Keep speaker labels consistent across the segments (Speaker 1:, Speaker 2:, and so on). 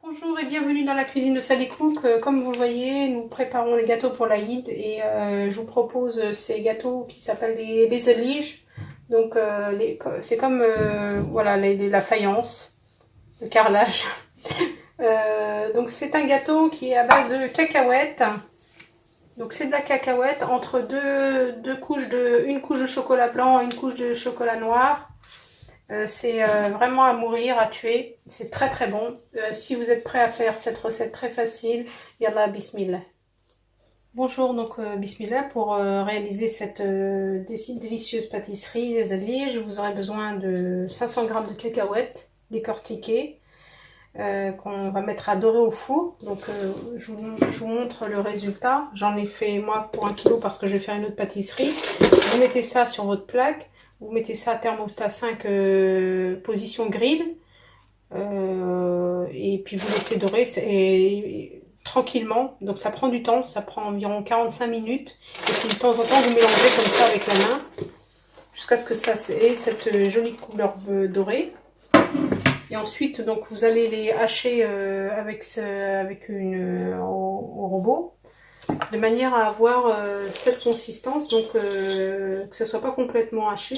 Speaker 1: Bonjour et bienvenue dans la cuisine de Sally Cook. Comme vous le voyez, nous préparons les gâteaux pour l'Aïd et je vous propose ces gâteaux qui s'appellent les aliges. Donc c'est comme voilà, la faïence, le carrelage. Donc c'est un gâteau qui est à base de cacahuètes. Donc c'est de la cacahuète entre une couche de chocolat blanc et une couche de chocolat noir. C'est vraiment à mourir, à tuer. C'est très très bon. Si vous êtes prêt à faire cette recette très facile, yallah, bismillah. Bonjour, donc bismillah. Pour réaliser cette délicieuse pâtisserie des aliges, vous aurez besoin de 500 g de cacahuètes décortiquées qu'on va mettre à dorer au four. Donc je vous montre le résultat. J'en ai fait moi pour 1 kg parce que je vais faire une autre pâtisserie. Vous mettez ça sur votre plaque. Vous mettez ça à thermostat 5 position grill et puis vous laissez dorer tranquillement. Donc ça prend du temps, ça prend environ 45 minutes. Et puis de temps en temps vous mélangez comme ça avec la main jusqu'à ce que ça ait cette jolie couleur dorée. Et ensuite donc vous allez les hacher au robot, de manière à avoir cette consistance, donc que ça soit pas complètement haché,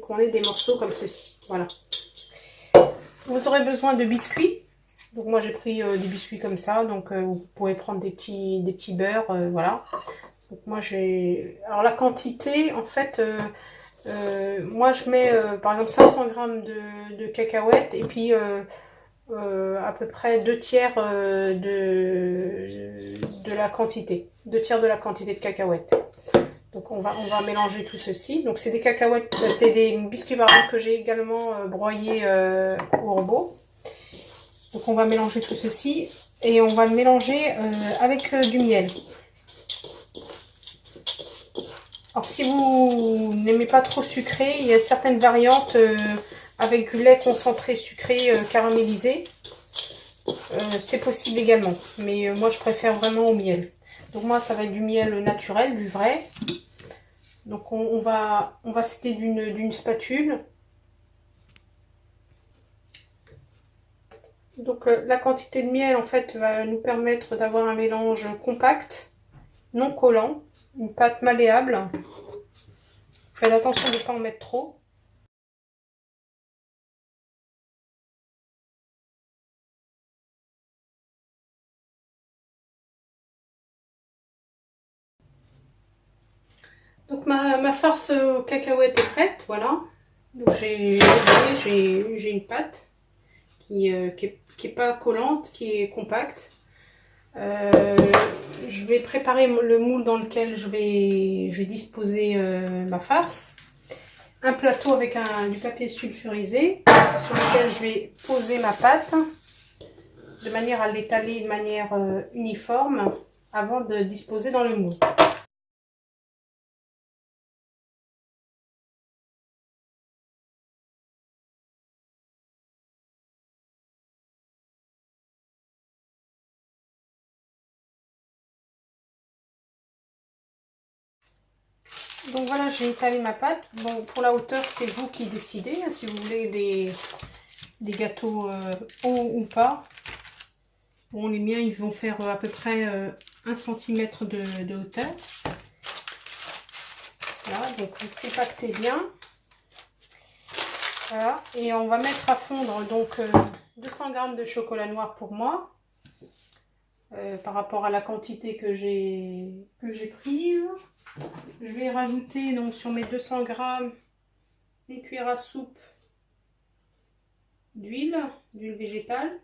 Speaker 1: qu'on ait des morceaux comme ceci. Voilà. Vous aurez besoin de biscuits. Donc moi j'ai pris des biscuits comme ça, donc vous pouvez prendre des petits beurres, voilà. Donc moi alors la quantité, en fait, moi je mets par exemple 500 g de cacahuètes et puis à peu près 2/3 de la quantité. 2/3 de la quantité de cacahuètes. Donc on va mélanger tout ceci. Donc c'est des cacahuètes, c'est des biscuits pardon, que j'ai également broyés au robot. Donc on va mélanger tout ceci et on va le mélanger avec du miel. Alors si vous n'aimez pas trop sucré, il y a certaines variantes avec du lait concentré sucré caramélisé. C'est possible également, mais moi je préfère vraiment au miel. Donc moi ça va être du miel naturel, du vrai. Donc on va s'aider d'une spatule. Donc la quantité de miel en fait va nous permettre d'avoir un mélange compact, non collant, une pâte malléable. Faites attention de ne pas en mettre trop. Donc ma farce aux cacahuètes est prête, voilà. Donc j'ai une pâte qui est pas collante, qui est compacte. Je vais préparer le moule dans lequel je vais disposer ma farce. Un plateau avec du papier sulfurisé sur lequel je vais poser ma pâte de manière à l'étaler de manière uniforme avant de disposer dans le moule. Donc voilà, j'ai étalé ma pâte. Bon, pour la hauteur, c'est vous qui décidez, hein, si vous voulez des gâteaux hauts ou pas. Bon, les miens, ils vont faire à peu près 1 cm de hauteur. Voilà, donc vous compactez bien. Voilà, et on va mettre à fondre donc 200 g de chocolat noir pour moi. Par rapport à la quantité que j'ai prise. Je vais rajouter donc sur mes 200 g une cuillère à soupe d'huile végétale.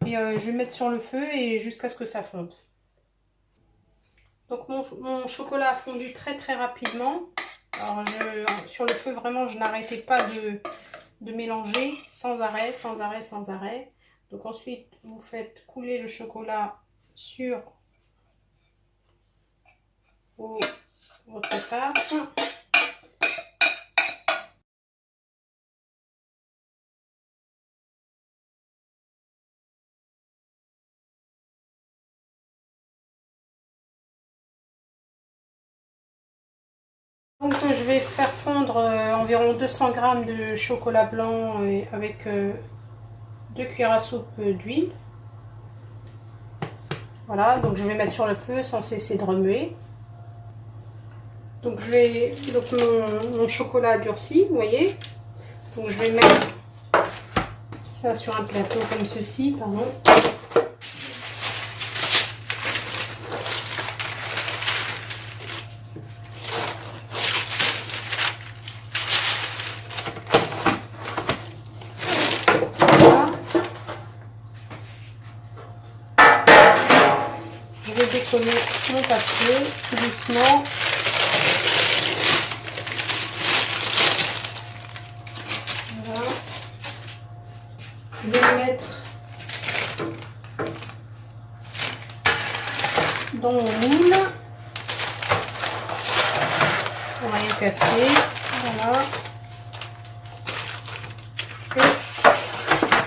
Speaker 1: Et je vais mettre sur le feu et jusqu'à ce que ça fonde. Donc mon chocolat a fondu très très rapidement. Alors sur le feu vraiment je n'arrêtais pas de mélanger sans arrêt, sans arrêt, sans arrêt. Donc ensuite vous faites couler le chocolat sur votre farce. Donc je vais faire fondre environ 200 g de chocolat blanc avec 2 cuillères à soupe d'huile. Voilà, donc je vais mettre sur le feu sans cesser de remuer. Donc mon chocolat a durci, vous voyez. Donc je vais mettre ça sur un plateau comme ceci, pardon. Voilà. Je vais décoller mon papier tout doucement. Voilà. Je vais le mettre dans mon moule sans rien casser. Voilà. Et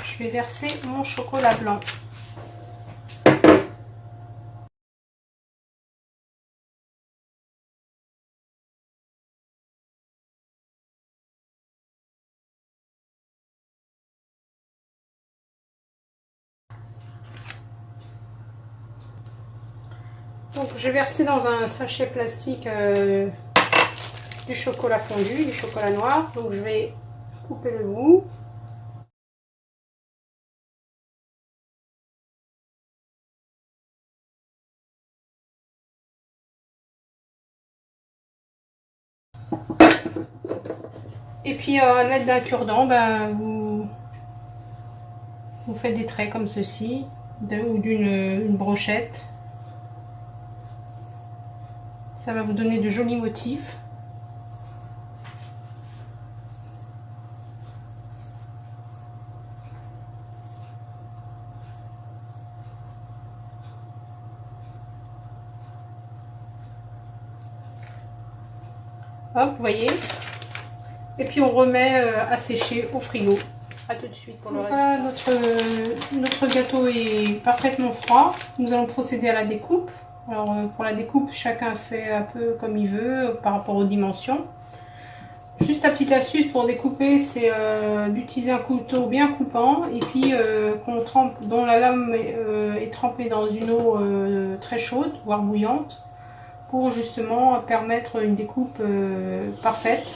Speaker 1: je vais verser mon chocolat blanc. Donc je vais verser dans un sachet plastique du chocolat fondu, du chocolat noir. Donc je vais couper le bout. Et puis à l'aide d'un cure-dent, vous faites des traits comme ceci, ou d'une brochette. Ça va vous donner de jolis motifs. Hop, vous voyez. Et puis on remet à sécher au frigo. A tout de suite pour le reste. Voilà, notre gâteau est parfaitement froid. Nous allons procéder à la découpe. Alors pour la découpe, chacun fait un peu comme il veut par rapport aux dimensions. Juste la petite astuce pour découper, c'est d'utiliser un couteau bien coupant et puis dont la lame est trempée dans une eau très chaude, voire bouillante, pour justement permettre une découpe parfaite.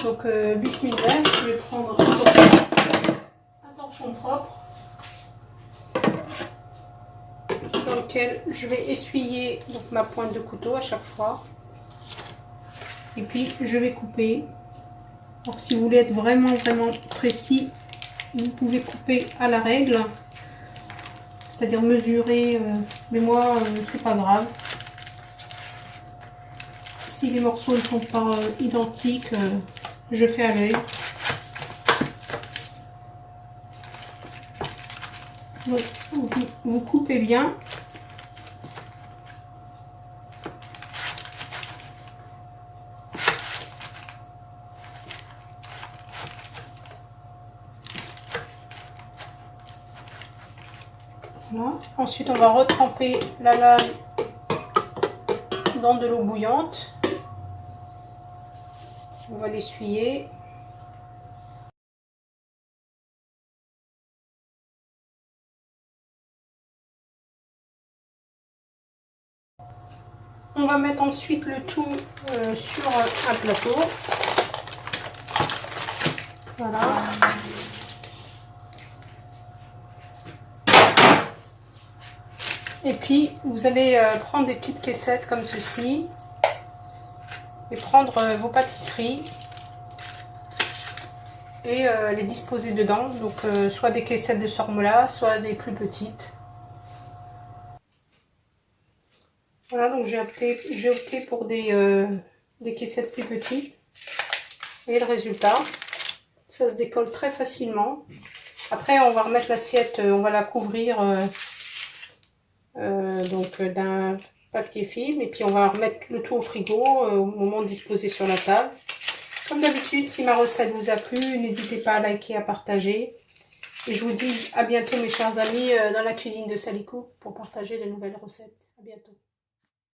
Speaker 1: Donc bismillah, je vais prendre un torchon propre dans lequel je vais essuyer donc ma pointe de couteau à chaque fois. Et puis je vais couper. Alors si vous voulez être vraiment précis, vous pouvez couper à la règle, c'est-à-dire mesurer, mais moi c'est pas grave. Si les morceaux ne sont pas identiques, je fais à l'œil. Vous coupez bien. Voilà. Ensuite, on va retremper la lame dans de l'eau bouillante. On va l'essuyer. On va mettre ensuite le tout sur un plateau. Voilà. Et puis vous allez prendre des petites caissettes comme ceci et prendre vos pâtisseries et les disposer dedans. Donc soit des caissettes de sormola, soit des plus petites. Voilà, donc j'ai opté pour des caissettes plus petites. Et le résultat, ça se décolle très facilement. Après, on va remettre l'assiette, on va la couvrir donc d'un papier film. Et puis, on va remettre le tout au frigo au moment de disposer sur la table. Comme d'habitude, si ma recette vous a plu, n'hésitez pas à liker, à partager. Et je vous dis à bientôt, mes chers amis, dans la cuisine de Sally Cook pour partager de nouvelles recettes. À bientôt.